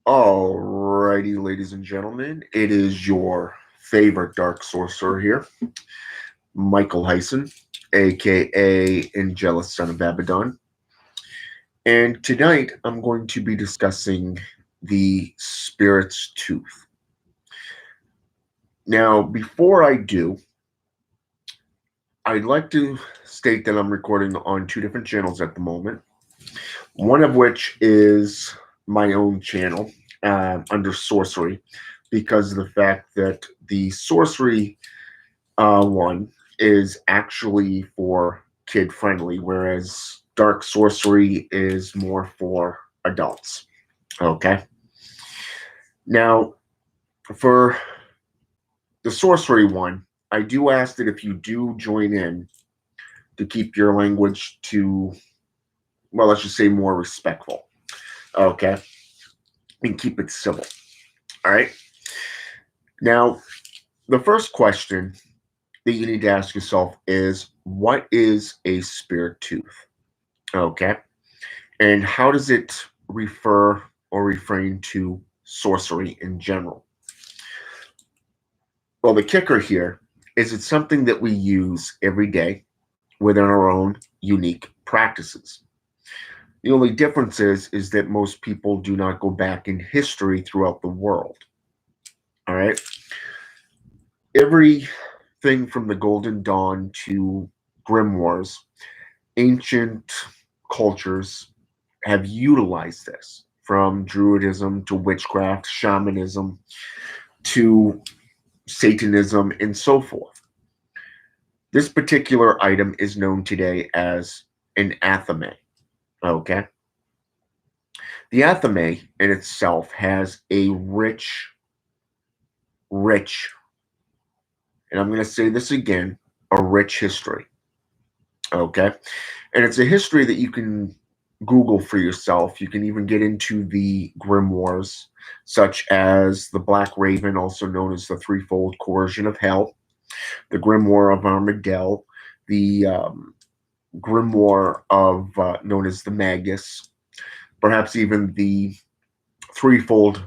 Alrighty, ladies and gentlemen, it is your favorite Dark Sorcerer here, Michael Hyson, aka Angelus Son of Abaddon. And tonight I'm going to be discussing the Spirit's Tooth. Now, before I do, I'd like to state that I'm recording on two different channels at the moment, one of which is my own channel under Sorcery, because of the fact that the Sorcery one is actually for kid friendly, whereas Dark Sorcery is more for adults. Okay. Now, for the Sorcery one, I do ask that if you do join in, to keep your language to, well, let's just say more respectful. Okay. And keep it civil. All right. Now, the first question that you need to ask yourself is, what is a spirit tooth? Okay. And how does it refer or refrain to sorcery in general? Well, the kicker here is it's something that we use every day within our own unique practices. The only difference is that most people do not go back in history throughout the world. All right. Everything from the Golden Dawn to grimoires, ancient cultures have utilized this, from Druidism to witchcraft, shamanism to Satanism, and so forth. This particular item is known today as an athame. Okay. The athame in itself has a rich, and I'm going to say this again, a rich history. Okay. And it's a history that you can Google for yourself. You can even get into the grimoires, such as the Black Raven, also known as the Threefold Coercion of Hell, the Grimoire of Armadale, the Grimoire of known as the Magus, perhaps even the Threefold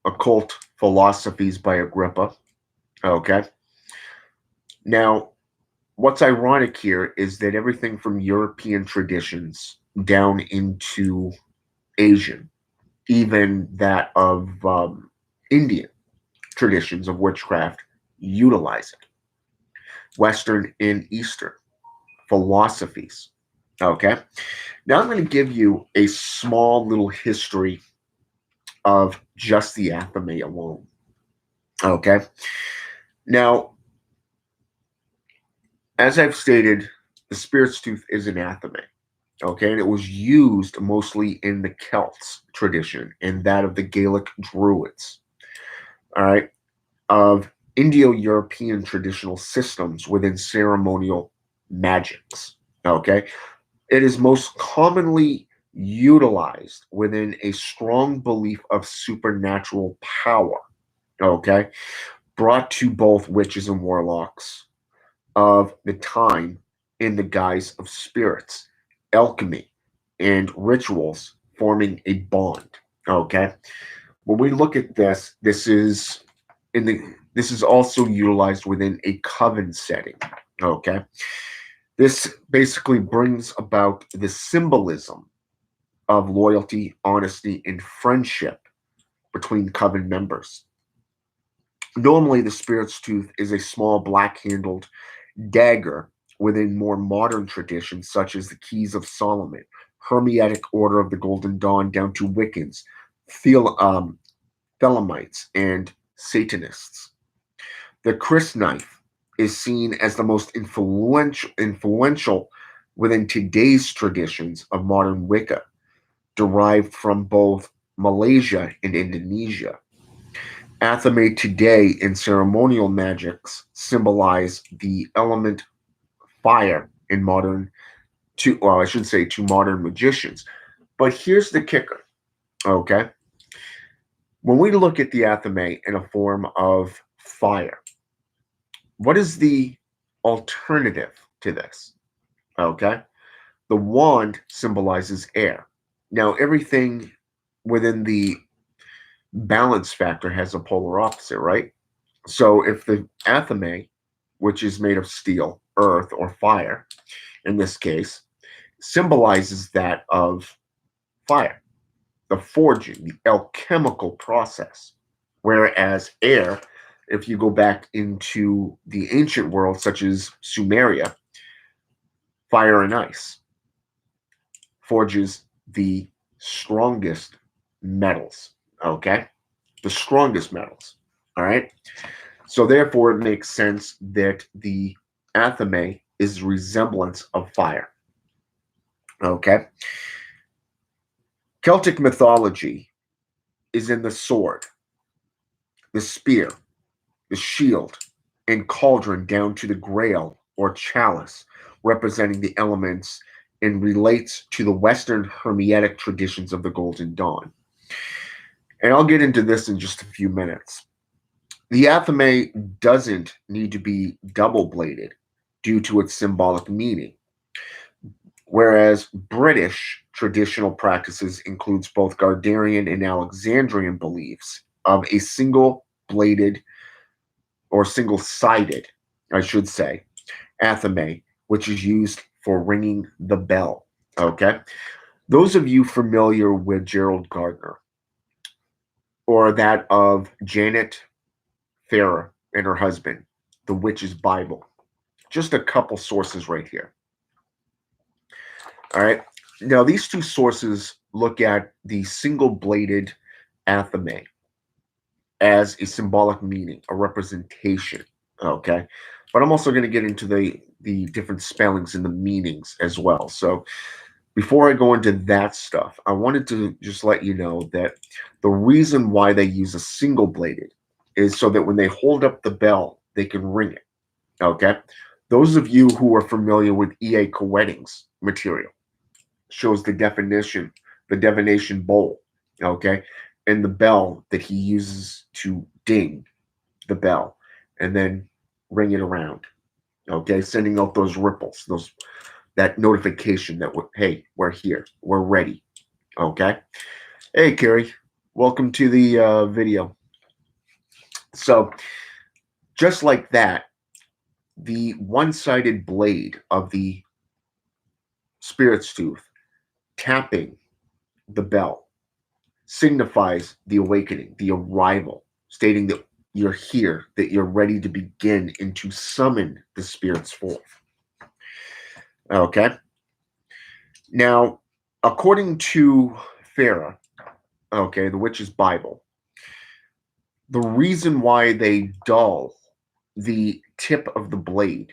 Occult Philosophies by Agrippa. Okay. Now, what's ironic here is that everything from European traditions down into Asian, even that of Indian traditions of witchcraft, utilize it. Western and Eastern philosophies. Okay. Now I'm going to give you a small little history of just the athame alone. Okay. Now, as I've stated, the spirit's tooth is an athame. Okay. And it was used mostly in the Celts tradition and that of the Gaelic Druids. All right. Of Indo European traditional systems within ceremonial magics. Okay. It is most commonly utilized within a strong belief of supernatural power, okay, brought to both witches and warlocks of the time in the guise of spirits, alchemy, and rituals forming a bond, okay. When we look at this, this is also utilized within a coven setting, okay. This basically brings about the symbolism of loyalty, honesty, and friendship between coven members. Normally, the spirit's tooth is a small black handled dagger within more modern traditions, such as the Keys of Solomon, Hermetic Order of the Golden Dawn, down to Wiccans, Thelemites, and Satanists. The crysknife is seen as the most influential within today's traditions of modern Wicca, derived from both Malaysia and Indonesia. Athame today in ceremonial magics symbolize the element fire in modern to well, I should say to modern magicians. But here's the kicker, okay? When we look at the athame in a form of fire, what is the alternative to this? Okay? The wand symbolizes air. Now, everything within the balance factor has a polar opposite, right? So if the athame, which is made of steel, earth, or fire, in this case, symbolizes that of fire, the forging, the alchemical process. Whereas air, if you go back into the ancient world, such as Sumeria, fire and ice forges the strongest metals, okay? The strongest metals, all right? So therefore, it makes sense that the athame is resemblance of fire, okay? Celtic mythology is in the sword, the spear, the shield, and cauldron down to the grail or chalice, representing the elements, and relates to the Western Hermetic traditions of the Golden Dawn. And I'll get into this in just a few minutes. The athame doesn't need to be double-bladed due to its symbolic meaning, whereas British traditional practices includes both Gardnerian and Alexandrian beliefs of a single-bladed or single-sided, I should say, athame, which is used for ringing the bell. Okay? Those of you familiar with Gerald Gardner or that of Janet Farrar and her husband, The Witch's Bible, just a couple sources right here. All right? Now, these two sources look at the single-bladed athame as a symbolic meaning, a representation, okay? But I'm also going to get into the different spellings and the meanings as well. So before I go into that stuff, I wanted to just let you know that the reason why they use a single-bladed is so that when they hold up the bell, they can ring it, okay? Those of you who are familiar with E.A. Koetting's material shows the divination bowl, okay? And the bell that he uses to ding the bell and then ring it around, okay? Sending out those ripples, that notification that hey, we're here, we're ready, okay? Hey, Carrie, welcome to the video. So just like that, the one-sided blade of the spirit's tooth tapping the bell signifies the awakening, the arrival, stating that you're here, that you're ready to begin and to summon the spirits forth. Okay? Now, according to Farrar, okay, the Witch's Bible, the reason why they dull the tip of the blade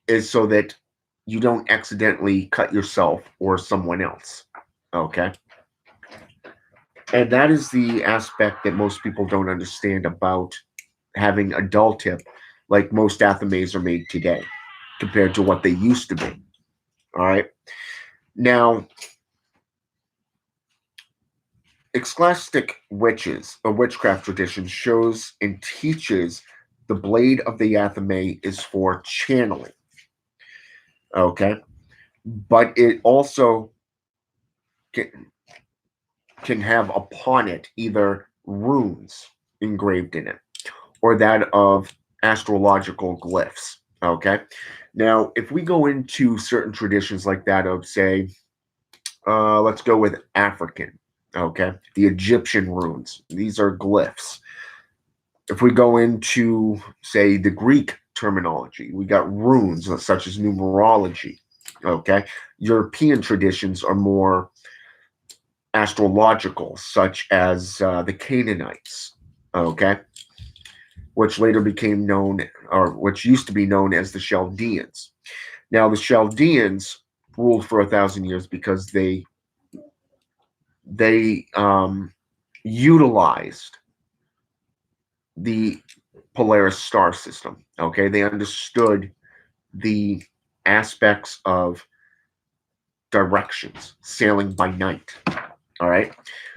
is so that you don't accidentally cut yourself or someone else. Okay? And that is the aspect that most people don't understand about having a dull tip, like most athames are made today, compared to what they used to be. All right. Now, scholastic witches, a witchcraft tradition, shows and teaches the blade of the athame is for channeling. Okay. But it also can have upon it either runes engraved in it or that of astrological glyphs. Okay. Now, if we go into certain traditions like that of, say, let's go with African, okay, the Egyptian runes, these are glyphs. If we go into, say, the Greek terminology, we got runes such as numerology, okay. European traditions are more astrological, such as the Canaanites, okay, which later became known, or which used to be known as the Chaldeans. Now, the Chaldeans ruled for 1,000 years because they utilized the Polaris star system. Okay, they understood the aspects of directions, sailing by night. All right,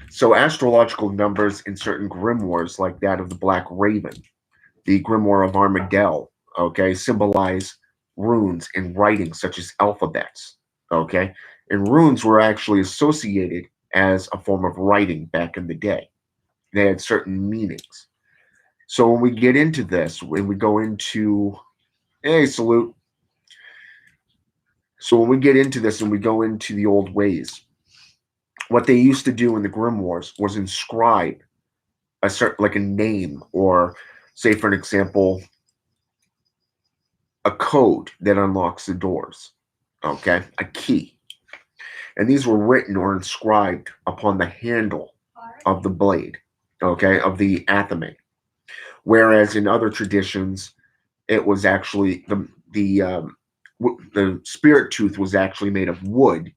so astrological numbers in certain grimoires, like that of the Black Raven, the Grimoire of Armadale, okay, symbolize runes in writing such as alphabets, okay, and runes were actually associated as a form of writing back in the day. They had certain meanings. So when we get into this, when we go into, hey, salute. So when we get into this and we go into the old ways, what they used to do in the grimoires was inscribe a certain, like a name, or say, for an example, a code that unlocks the doors. Okay, a key. And these were written or inscribed upon the handle of the blade, okay, of the athame. Whereas in other traditions, it was actually the spirit tooth was actually made of wood,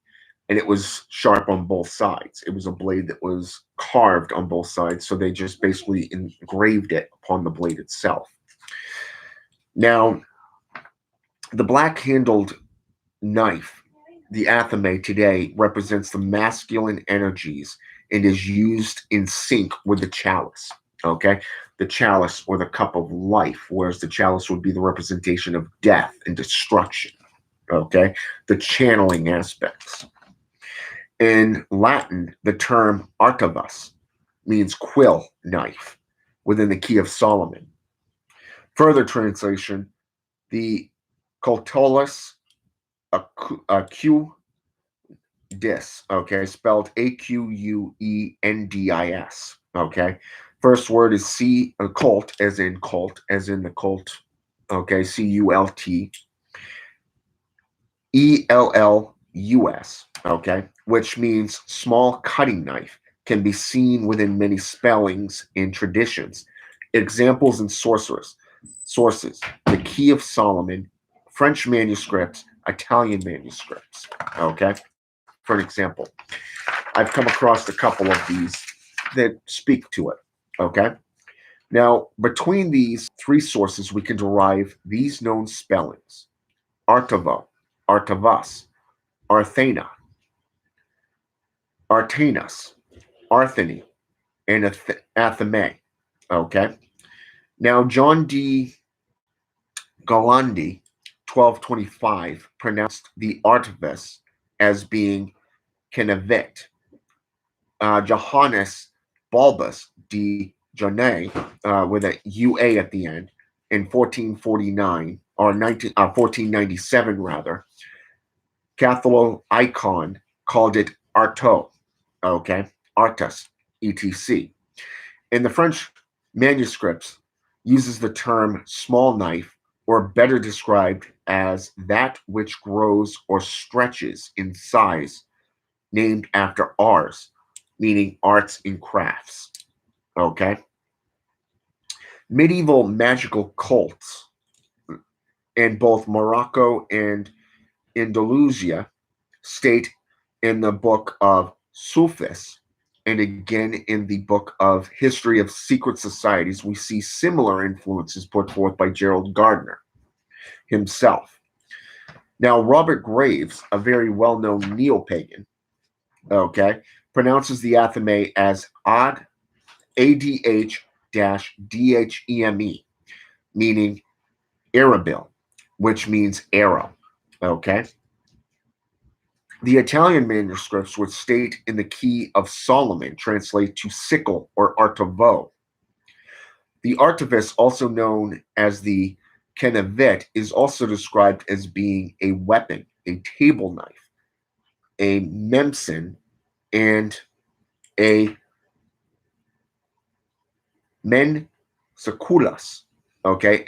and it was sharp on both sides. It was a blade that was carved on both sides, so they just basically engraved it upon the blade itself. Now, the black-handled knife, the athame today, represents the masculine energies and is used in sync with the chalice. Okay, the chalice, or the cup of life, whereas the chalice would be the representation of death and destruction. Okay, the channeling aspects. In Latin, the term arquebus means quill knife within the Key of Solomon. Further translation, the Cultolus Q dis, okay, spelled Aquendis, okay. First word is cult, as in the cult, okay, Cult, ELLUS, okay, which means small cutting knife, can be seen within many spellings and traditions. Examples in sources, the Key of Solomon, French manuscripts, Italian manuscripts, okay. For an example, I've come across a couple of these that speak to it, okay. Now, between these three sources, we can derive these known spellings: Artavo, Artavas, Arthena, Artanas, Artheny, and Athame. Okay. Now, John D. Galandi, 1225, pronounced the artifice as being Kenavit. Johannes Balbus de Jonay, with a UA at the end, in 1449, or 1497 rather, Catholo Icon called it Artaud, okay, Artus, etc. In the French manuscripts, uses the term small knife, or better described as that which grows or stretches in size, named after ars, meaning arts and crafts. Okay. Medieval magical cults in both Morocco and Andalusia state in the book of Sufis, and again in the book of History of Secret Societies, we see similar influences put forth by Gerald Gardner himself. Now, Robert Graves, a very well-known neo-pagan, okay, pronounces the athame as ADH-DHEME, meaning Arabil, which means arrow, okay. The Italian manuscripts, which state in the Key of Solomon, translate to sickle or artavo. The artifice, also known as the kenavit, is also described as being a weapon, a table knife, a memson, and a mensaculos. Okay,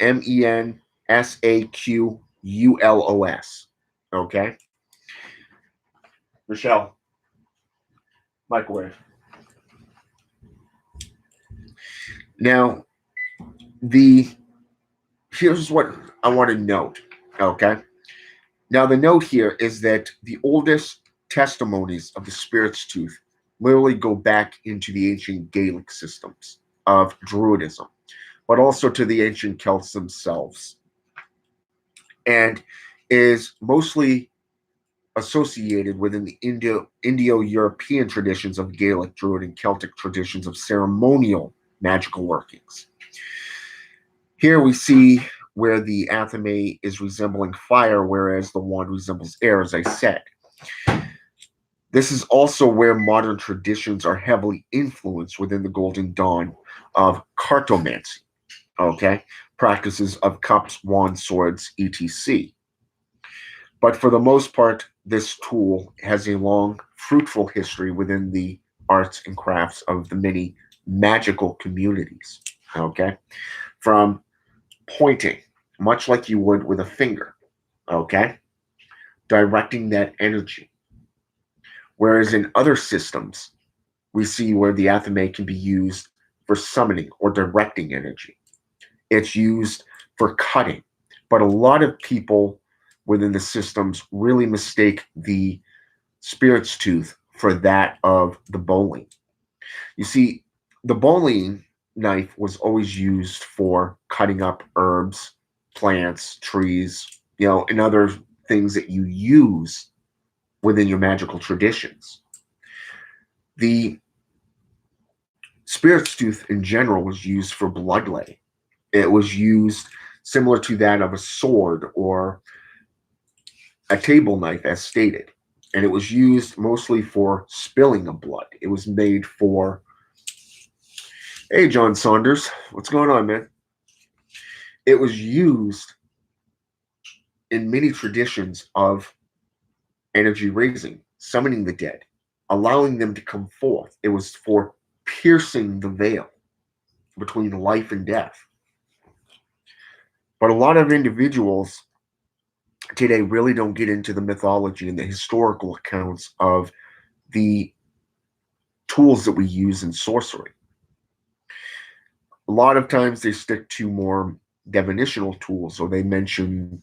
mensaqulos. Okay, Michelle, microwave. Now, the here's what I want to note. Okay. Now, the note here is that the oldest testimonies of the spirit's tooth literally go back into the ancient Gaelic systems of Druidism, but also to the ancient Celts themselves, and is mostly associated within the Indo-European traditions of Gaelic, Druid, and Celtic traditions of ceremonial magical workings. Here we see where the athame is resembling fire, whereas the wand resembles air, as I said. This is also where modern traditions are heavily influenced within the golden dawn of cartomancy, okay? Practices of cups, wands, swords, etc. But for the most part, this tool has a long, fruitful history within the arts and crafts of the many magical communities, okay? From pointing, much like you would with a finger, okay? Directing that energy. Whereas in other systems, we see where the athame can be used for summoning or directing energy. It's used for cutting. But a lot of people within the systems really mistake the spirit's tooth for that of the bowling. You see, the bowling knife was always used for cutting up herbs, plants, trees, and other things that you use within your magical traditions. The spirit's tooth in general was used for bloodletting. It was used similar to that of a sword or a table knife, as stated. And it was used mostly for spilling of blood. It was made for, hey, John Saunders, what's going on, man? It was used in many traditions of energy raising, summoning the dead, allowing them to come forth. It was for piercing the veil between life and death. But a lot of individuals today really don't get into the mythology and the historical accounts of the tools that we use in sorcery. A lot of times they stick to more divinational tools, or they mention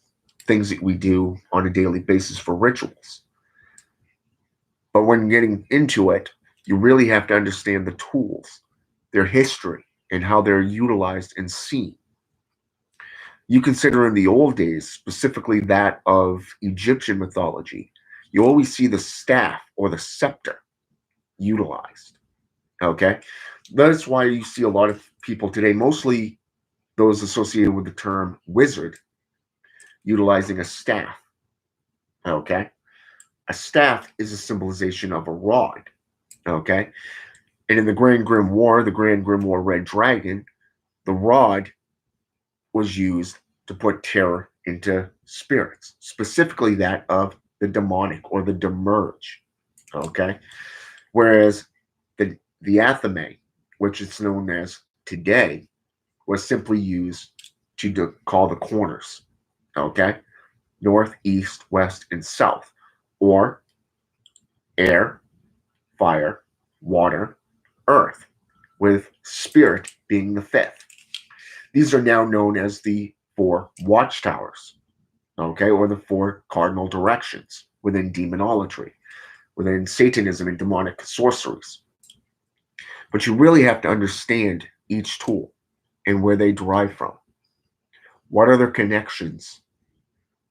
things that we do on a daily basis for rituals. But when getting into it, you really have to understand the tools, their history, and how they're utilized and seen. You consider in the old days, specifically that of Egyptian mythology, you always see the staff or the scepter utilized. Okay? That's why you see a lot of people today, mostly those associated with the term wizard, utilizing a staff. Okay? A staff is a symbolization of a rod. Okay? And in the Grand Grimoire, the Grand Grimoire Red Dragon, the rod was used to put terror into spirits, specifically that of the demonic or the demerge. Okay? Whereas the athame, which is known as today, was simply used to call the corners. Okay? North, east, west, and south. Or air, fire, water, earth, with spirit being the fifth. These are now known as the four watchtowers, okay, or the four cardinal directions within demonology, within Satanism and demonic sorceries. But you really have to understand each tool and where they derive from. What are their connections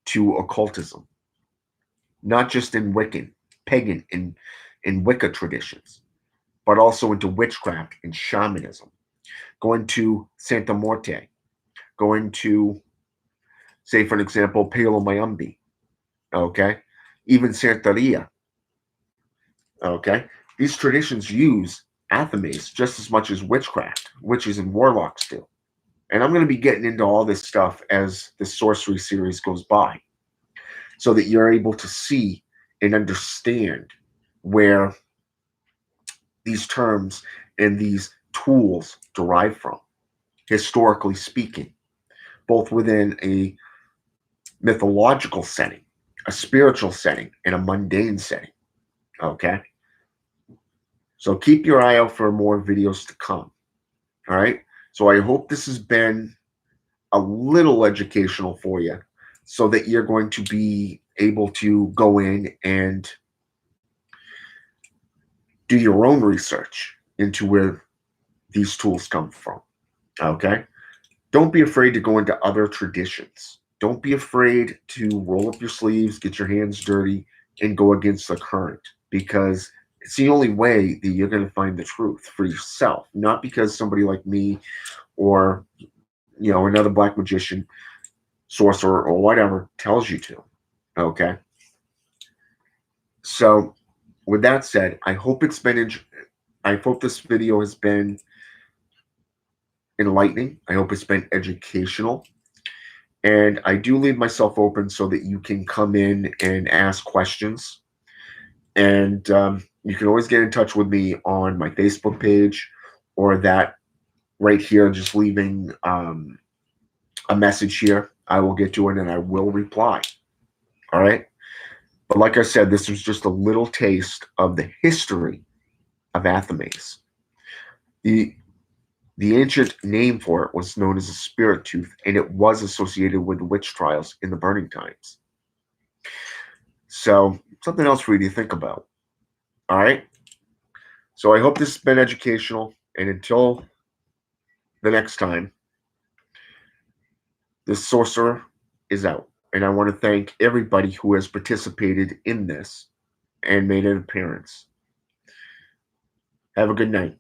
to occultism? Not just in Wiccan, pagan, in Wicca traditions, but also into witchcraft and shamanism. Going to Santa Morte, going to, say, for an example, Palo Mayombe, okay? Even Santeria, okay? These traditions use athames just as much as witchcraft, witches and warlocks do. And I'm going to be getting into all this stuff as the sorcery series goes by, so that you're able to see and understand where these terms and these tools derive from, historically speaking, both within a mythological setting, a spiritual setting, and a mundane setting. Okay? So keep your eye out for more videos to come. All right? So I hope this has been a little educational for you, so that you're going to be able to go in and do your own research into where these tools come from. Okay? Don't be afraid to go into other traditions. Don't be afraid to roll up your sleeves, get your hands dirty, and go against the current, because it's the only way that you're going to find the truth for yourself, not because somebody like me or another black magician, sorcerer, or whatever tells you to. Okay? So with that said, I hope this video has been enlightening. I hope it's been educational. And I do leave myself open so that you can come in and ask questions. And you can always get in touch with me on my Facebook page, or that right here, just leaving a message here. I will get to it and I will reply. All right. But like I said, this was just a little taste of the history of Athames. The ancient name for it was known as a spirit tooth, and it was associated with witch trials in the burning times. So something else for you to think about. All right. So I hope this has been educational, and until the next time, the sorcerer is out. And I want to thank everybody who has participated in this and made an appearance. Have a good night.